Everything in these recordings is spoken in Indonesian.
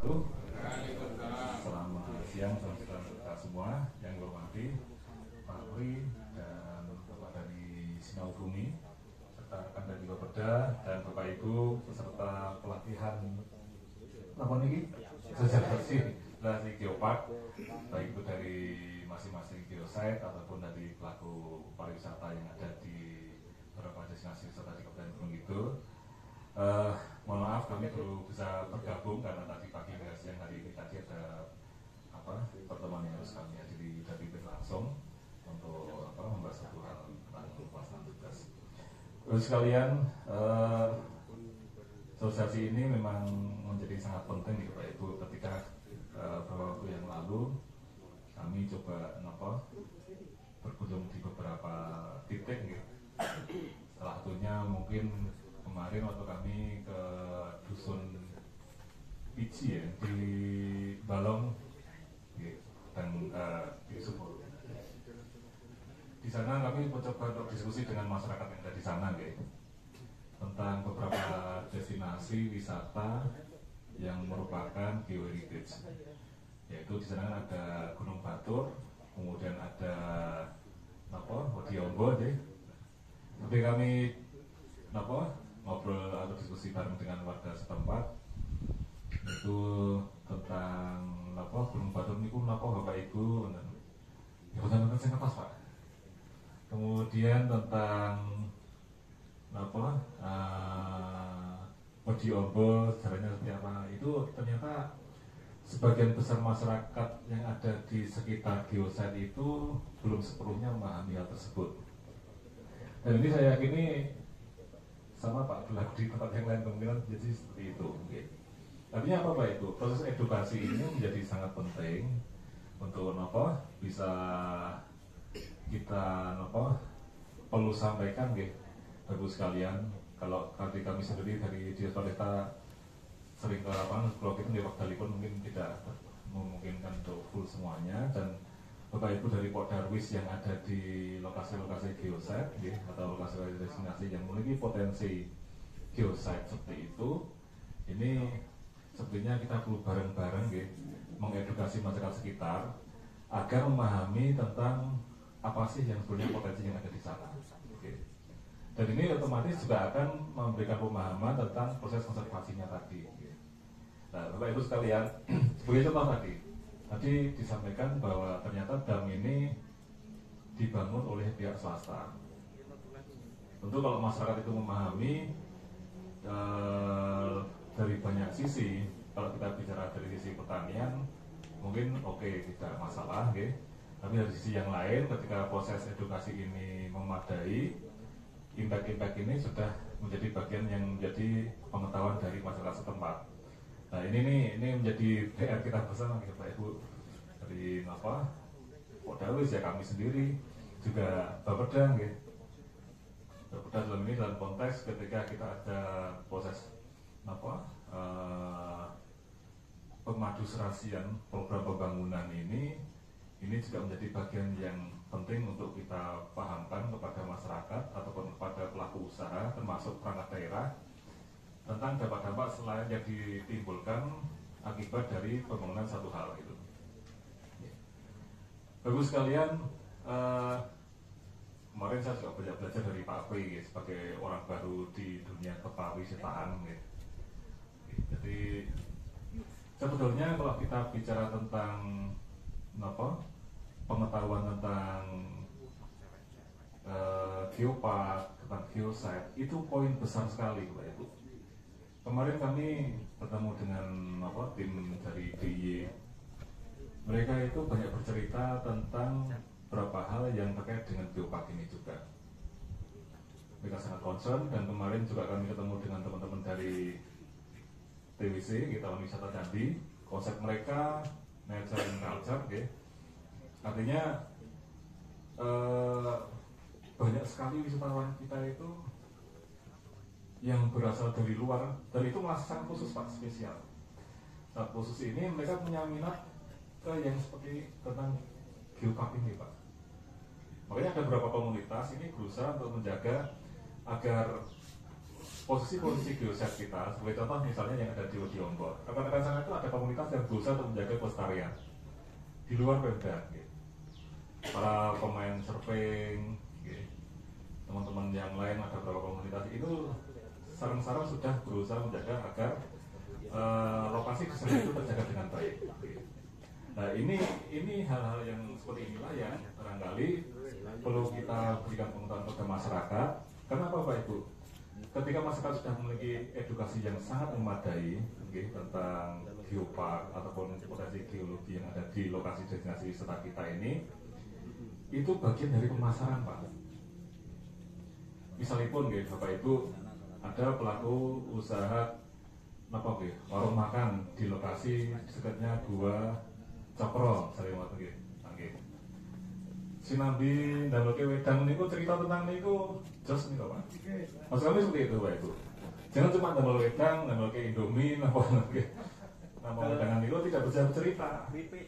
wabarakatuh. Selamat siang salam sejahtera kita semua yang hormati Pak Pri dan Bapak dari Sinau Bumi serta rekan dari Bapeda dan Bapak Ibu peserta pelatihan apa nih? Sosial bersih geopark, baik itu dari masing-masing geosite ataupun dari pelaku pariwisata yang ada di beberapa destinasi wisata di Kabupaten Gunung Kidul. Mohon maaf kami perlu bisa bergabung karena tadi pagi hingga siang hari ini tadi ada pertemuan yang harus kami hadiri dari langsung untuk membahas satu hal tentang pelaksanaan tugas. Terus sekalian, asosiasi ini memang menjadi sangat penting Bapak Ibu ketika beberapa waktu yang lalu kami coba berkunjung di beberapa titik gitu. Salah satunya mungkin kemarin waktu kami ke dusun Pici ya di Balong dan di Sumur. Di sana kami mencoba untuk diskusi dengan masyarakat yang ada di sana tentang beberapa destinasi wisata yang merupakan geoheritage. Yaitu di sana ada Gunung Batur, kemudian ada Wadiombo deh. Tapi kami ngobrol atau diskusi bareng dengan warga setempat itu tentang Gunung Batur ini Bapak Ibu ya benar-benar saya ngepas Pak. Kemudian tentang Wadiombo sejarahnya seperti apa, itu ternyata sebagian besar masyarakat yang ada di sekitar geosite itu belum sepenuhnya memahami hal tersebut. Dan ini saya yakini sama Pak berlaku di tempat yang lain kemungkinan jadi seperti itu. Artinya apa Pak itu? Proses edukasi ini menjadi sangat penting untuk bisa kita perlu sampaikan Bapak sekalian. Kalau kami sendiri dari Dinas Pariwisata sering ke lapangan, kalau kita di waktu pun mungkin tidak memungkinkan untuk full semuanya, dan Bapak Ibu dari Darwis yang ada di lokasi-lokasi geosite atau lokasi destinasi yang memiliki potensi geosite seperti itu, ini sebenarnya kita perlu bareng-bareng mengedukasi masyarakat sekitar agar memahami tentang apa sih yang sebenarnya potensi yang ada di sana. Dan ini otomatis juga akan memberikan pemahaman tentang proses konservasinya tadi. Nah, Bapak Ibu sekalian, sebagai contoh tadi disampaikan bahwa ternyata dam ini dibangun oleh pihak swasta. Tentu kalau masyarakat itu memahami dari banyak sisi, kalau kita bicara dari sisi pertanian, mungkin tidak masalah, tapi dari sisi yang lain, ketika proses edukasi ini memadai, impact ini sudah menjadi bagian yang menjadi pengetahuan dari masyarakat setempat. Nah ini menjadi PR kita bersama Bapak Ibu dari Darwis ya, kami sendiri juga Bapeda dalam ini dalam konteks ketika kita ada proses pemaduserasian program pembangunan ini juga menjadi bagian yang penting untuk kita pahamkan kepada masyarakat ataupun kepada pelaku usaha termasuk perangkat daerah tentang dampak-dampak selain yang ditimbulkan akibat dari pembangunan satu hal itu. Bagus sekalian, kemarin saya juga banyak belajar dari Pak Pri sebagai orang baru di dunia kepariwisataan. Jadi sebetulnya kalau kita bicara tentang pengetahuan tentang geopark, tentang geosite, itu poin besar sekali Bapak Ibu. Kemarin kami bertemu dengan tim dari DIY. Mereka itu banyak bercerita tentang beberapa hal yang terkait dengan geopark ini juga. Mereka sangat concern, dan kemarin juga kami ketemu dengan teman-teman dari TWC, Taman Wisata Candi. Konsep mereka nature and culture, artinya banyak sekali wisatawan kita itu yang berasal dari luar, dan itu masih sangat khusus Pak, spesial. Saat khusus ini mereka punya minat ke yang seperti tentang geopark ini Pak. Makanya ada beberapa komunitas ini berusaha untuk menjaga agar posisi-posisi geoset kita, sebagai contoh misalnya yang ada di Lombok, rekan-rekan sana itu ada komunitas yang berusaha untuk menjaga kelestarian di luar Pemda, gitu. Para pemain surfing, gitu. Teman-teman yang lain ada beberapa komunitas itu sarang-sarang sudah berusaha menjaga agar lokasi kesenian itu terjaga dengan baik. Gitu. Nah ini hal-hal yang seperti inilah yang barangkali perlu kita berikan pengetahuan kepada masyarakat. Kenapa Pak Ibu? Ketika masyarakat sudah memiliki edukasi yang sangat memadai tentang geopark ataupun potensi geologi yang ada di lokasi destinasi wisata kita ini, itu bagian dari pemasaran Pak. Misalnya pun Bapak Ibu ada pelaku usaha warung makan di lokasi dekatnya Gua Cokro, saya mau pergi. Sinambi dan Loke Wedang niku cerita tentang niku jos nih Pak. Maksud kami seperti itu Pak Ibu. Jangan cuma damel wedang, damel ke Indomie, nama wedangan niku tidak bisa bercerita. Keripik.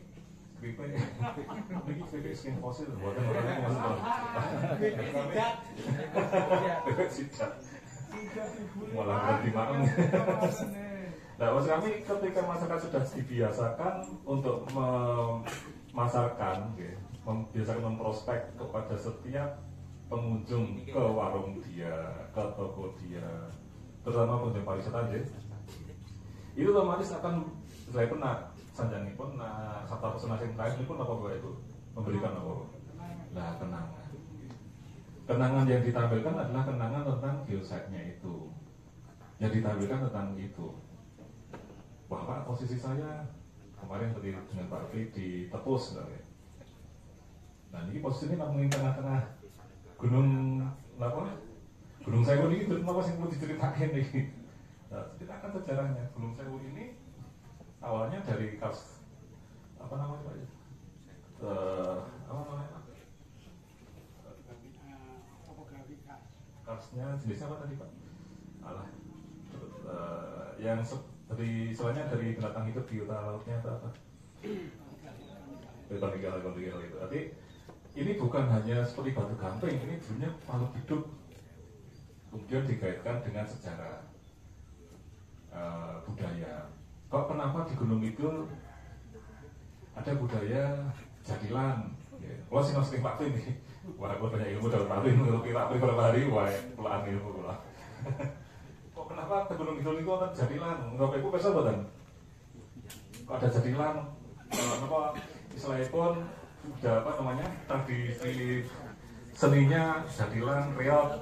Niki keripik skin fosil, buatan orangnya masuk. Keripik sidat. Malah berarti makan. Nah, maksud kami ketika masyarakat sudah dibiasakan untuk memasarkan, membiasakan memprospek kepada setiap pengunjung ke warung dia, ke toko dia, terutama pengunjung pariwisata itu otomatis akan saya pernah sanjani pun sabta pesona sing terakhir ini pun apa itu memberikan apa? Nah, kenangan yang ditampilkan adalah kenangan tentang geosite-nya itu, yang ditampilkan tentang itu. Wah Pak, posisi saya kemarin tadi dengan Pak Rfi di Tepus, nah ini posisi ini namun tengah-tengah Gunung Sewu ini itu apa sih mau diceritakan nih? Nah, ceritakan sejarahnya. Gunung Sewu ini awalnya dari kars apa namanya Pak? Karsnya jenisnya apa tadi Pak? Yang dari soalnya dari binatang hidup di utara lautnya atau apa? Kondisi itu. Berarti ini bukan hanya seperti batu gamping, ini dulunya makhluk hidup. Kemudian dikaitkan dengan sejarah budaya. Kok kenapa di gunung itu ada budaya jadilan? Kalau sih mas Pak Pin nih, walaupun banyak ilmu dalam Pak Pin, Pak Pin beberapa hari, pelan ilmu pula. Kok kenapa di gunung itu ada jadilan? Enggak Ibu besar badan. Kok ada jadilan? Apa istilahnya pun udah apa namanya tradisi seninya jadilan reok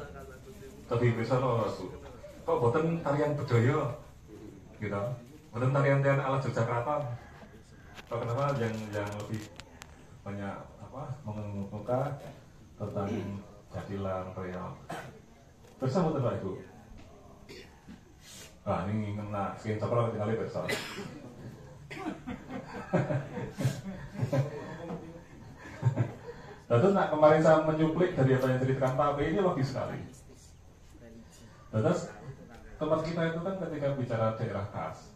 tapi besar loh Bu. Kok boten tarian budaya gitu, boten tarian-tarian ala Yogyakarta. Kok kenapa yang lebih banyak apa mengemuka tentang jadilan reok besar boten Pak Ibu? Nah ini kena skin coklat tinggal besar. Lalu kemarin saya menyuplik dari apa yang ceritakan Pak B ini logis sekali. Terus tempat kita itu kan ketika bicara daerah khas,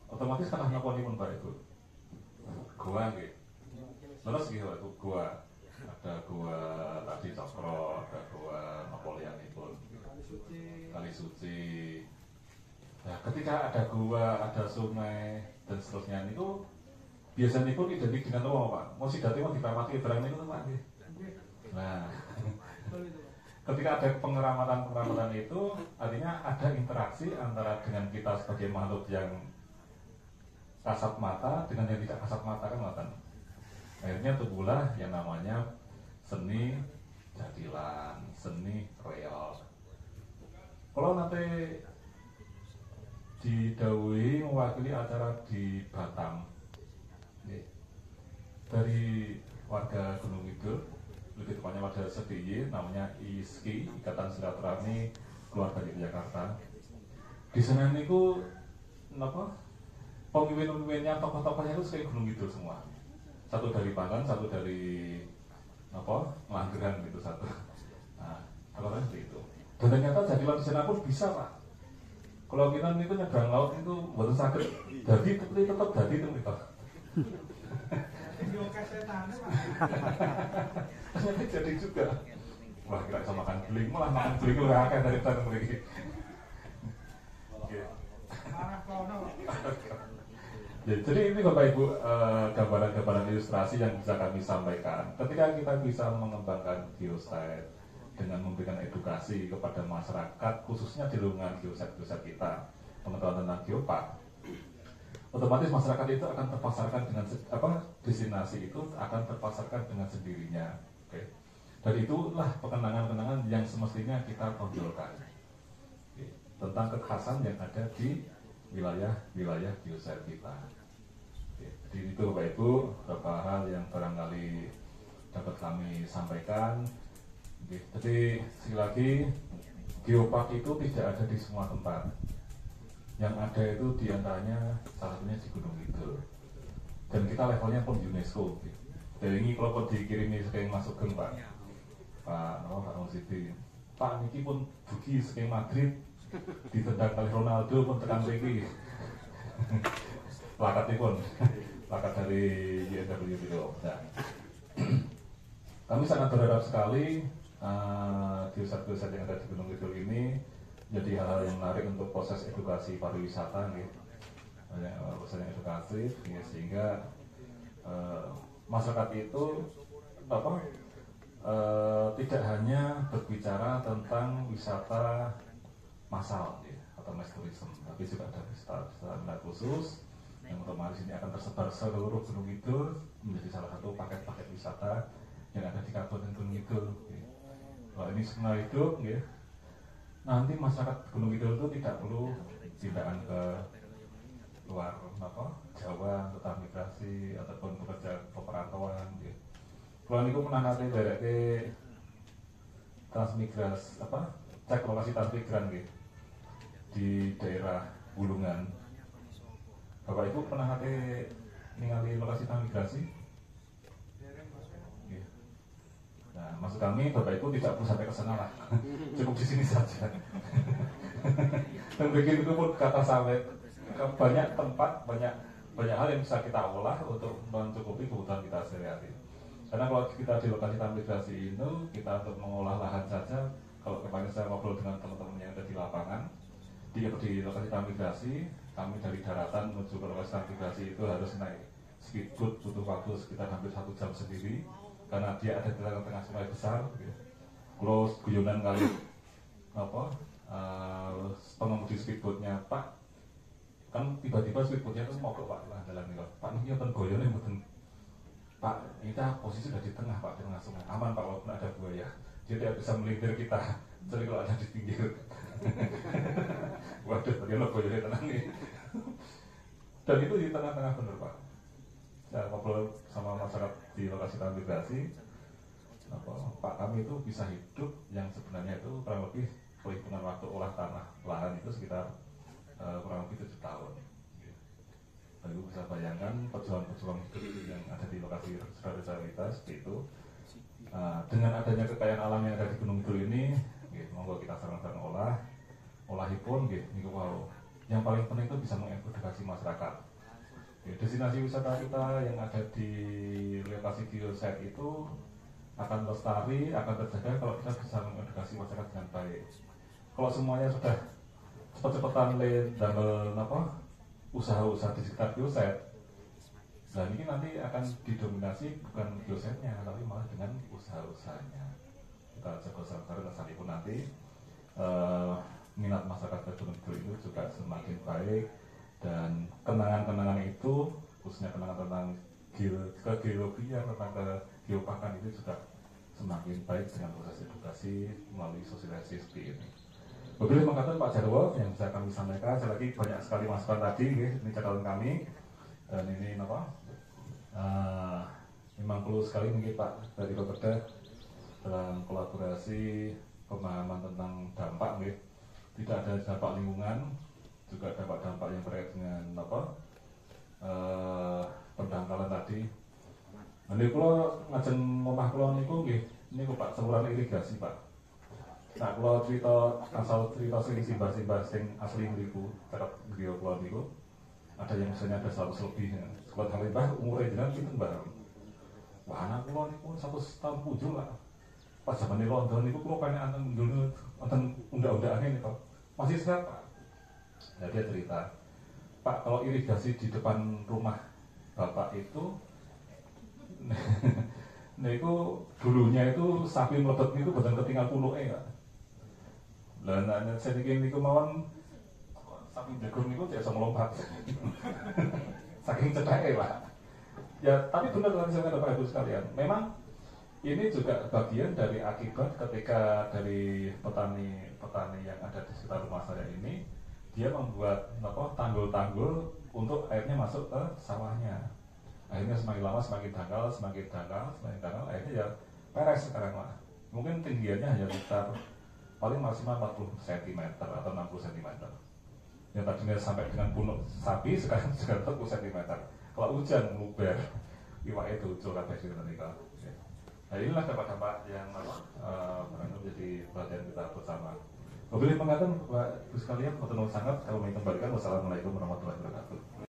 otomatis kan apa nih Pak Ibu? Gua gitu. Terus gitu itu gua ada gua tadi Cokro, ada gua Napoleon itu, Kali Suci. Nah, ketika ada gua, ada sungai dan seterusnya itu biasanya pun identik dengan apa Pak? Mau sidati mau ditamati barang itu Pak. Nah, ketika ada pengeramatan itu artinya ada interaksi antara dengan kita sebagai makhluk yang kasat mata dengan yang tidak kasat mata kan Pak. Akhirnya tumbuhlah yang namanya seni jadilan, seni reok. Kalau nanti didhawuhi mewakili acara di Batam dari warga Gunung Kidul, lebih tepatnya warga SDY, namanya ISKI, Ikatan Silaturahmi Keluarga di Jakarta. Di sana niku pemimpin-pemimpinnya, tokoh-tokohnya itu kayak Gunung Kidul semua. Satu dari Banten, satu dari Melanggeran gitu satu. Nah, kalau seperti itu. Dan ternyata jadilan di sana pun bisa Pak. Kalau kita itu nyebrang laut itu buatan sakit, jadi tetap jadi itu kita. Ternyata jadi juga. Wah, kira bisa makan beling, malah makan beling lebih akeh dari tanah mriki. Ya, jadi ini Bapak Ibu gambaran-gambaran ilustrasi yang bisa kami sampaikan. Ketika kita bisa mengembangkan geosite dengan memberikan edukasi kepada masyarakat, khususnya di lingkungan geosite kita, pengetahuan tentang geopark, otomatis masyarakat itu akan terpasarkan dengan destinasi itu akan terpasarkan dengan sendirinya. Oke. Dan itulah pengenangan-pengenangan yang semestinya kita tonjolkan. Oke. Tentang kekhasan yang ada di wilayah geosite kita. Oke. Jadi itu Bapak Ibu beberapa hal yang barangkali dapat kami sampaikan. Oke. Jadi sekali lagi geopark itu tidak ada di semua tempat. Yang ada itu diantaranya salah satunya di Gunung Kidul. Dan kita levelnya pun UNESCO. Jadi ini kalau dikirimi saking masuk ke Pak Nusidi, Pak Niki pun dugi saking Madrid, ditendang kali Ronaldo pun tekan lagi. Plakatnya pun, plakat dari YNW itu. Nah, kami sangat berharap sekali geosite-geosite yang ada di Gunung Kidul ini jadi hal-hal yang menarik untuk proses edukasi pariwisata, gitu. Proses yang edukatif, ya, sehingga masyarakat itu tidak hanya berbicara tentang wisata massal, ya, atau mass tourism, tapi juga ada wisata khusus yang otomatis ini akan tersebar seluruh Gunung Kidul menjadi salah satu paket-paket wisata yang ada di Kabupaten Gunung Kidul. Ya. Kalau ini semua hidup, ya, nanti masyarakat Gunung Kidul itu tidak perlu tindakan ke luar Jawa, tetap migrasi ataupun bekerja perantauan. Gitu. Kalau niku pernah nanti dari transmigrasi cek lokasi transmigran gitu di daerah Bulungan. Bapak Ibu pernah nanti ningali lokasi transmigrasi? Gitu. Nah, maksud kami Bapak Ibu tidak perlu sampai ke sana lah, cukup di sini saja. Dan begitu pun kata sawit, banyak tempat, banyak hal yang bisa kita olah untuk mencukupi kebutuhan kita sehari-hari. Karena kalau kita di lokasi transmigrasi itu, kita untuk mengolah lahan saja. Kalau kemarin saya ngobrol dengan teman-teman yang ada di lapangan, di lokasi transmigrasi, kami dari daratan menuju ke lokasi transmigrasi itu harus naik speedboat, butuh waktu sekitar hampir 1 jam sendiri, karena dia ada di tengah-tengah sungai besar. Kalau guyonan kali pengemudi speedboatnya, Pak, kan tiba-tiba speedboatnya itu mau ke Pak jalan nih, Pak ini apa goyonnya mungkin, Pak kita posisi sudah di tengah Pak, di tengah sungai, aman Pak walaupun ada buaya, dia tidak bisa melintir kita, jadi kalau ada di pinggir. Waduh, bagaimana goyonnya tenang nih. Dan itu di tengah-tengah bener Pak. Saya ngobrol sama masyarakat di lokasi transmigrasi, Pak kami itu bisa hidup yang sebenarnya itu kurang lebih perhitungan waktu olah tanah lahan itu sekitar kurang lebih 7 tahun. Lalu bisa bayangkan perjuangan hidup yang ada di lokasi desa kita seperti itu. Dengan adanya kekayaan alam yang ada di Gunung Kidul ini, monggo kita sareng-sareng olahipun, niku wow. Yang paling penting itu bisa mengedukasi masyarakat. Destinasi wisata kita yang ada di lokasi geosite itu akan lestari, akan terjaga kalau kita bisa mengedukasi masyarakat dengan baik. Kalau semuanya sudah cepet-cepetan dan usaha-usaha di sekitar geosite, dan ini nanti akan didominasi bukan geosite-nya, tapi malah dengan usaha-usahanya. Kita jaga sama-sama sekalipun nanti minat masyarakat ke Gunung Kidul itu juga semakin baik, dan kenangan-kenangan itu, khususnya kenangan tentang geologi, tentang geoparkan itu juga semakin baik dengan proses edukasi melalui sosialisasi seperti ini. Begitu mengatakan Pak Jarwo yang bisa kami sampaikan, sekali lagi banyak sekali masukan tadi, ini catatan kami, dan ini memang perlu sekali mungkin Pak dari Bapeda dalam kolaborasi pemahaman tentang dampak, tidak ada dampak lingkungan, juga dampak-dampak yang terkait dengan pendangkalan tadi. Nanti kalau ngajeng omah kula niku nggih, niku Pak saluran irigasi Pak. Nah, kalau cerita sing simbah-simbah sing asli mriku, cakep griya kula niku, ada yang misalnya ada 100 lebih. Sebab Mbah umure jenengan pinten Mbah? Wah, anak kula niku 100 tahun punjul lah. pas zaman ini London itu kalau pengen nonton undang-undang ini Pak masih sehat Pak. Nah dia cerita, Pak kalau irigasi di depan rumah Bapak itu nah itu dulunya itu sapi meletot itu badan ketinggal puluh ya. Lah saya pikir niku mawon sapi jagung niku tidak bisa melompat. Saking cedeknya Pak. Ya tapi benar tadi saya katakan Bapak Ibu sekalian, memang ini juga bagian dari akibat ketika dari petani yang ada di sekitar rumah saya ini dia membuat tanggul-tanggul untuk airnya masuk ke sawahnya. Akhirnya semakin lama semakin dangkal, akhirnya ya peres sekarang Pak. Mungkin tinggiannya hanya sekitar paling maksimal 40 cm atau 60 cm. Yang tadinya sampai dengan punuk sapi sekarang sudah 40 cm. Kalau hujan luber, iwak itu ucul kabeh sing menika. Nah inilah dampak-dampak yang menjadi perhatian kita bersama. Mobil pengatakan Bapak Ibu sekalian, sangat kami kembalikan. Wassalamualaikum warahmatullahi wabarakatuh.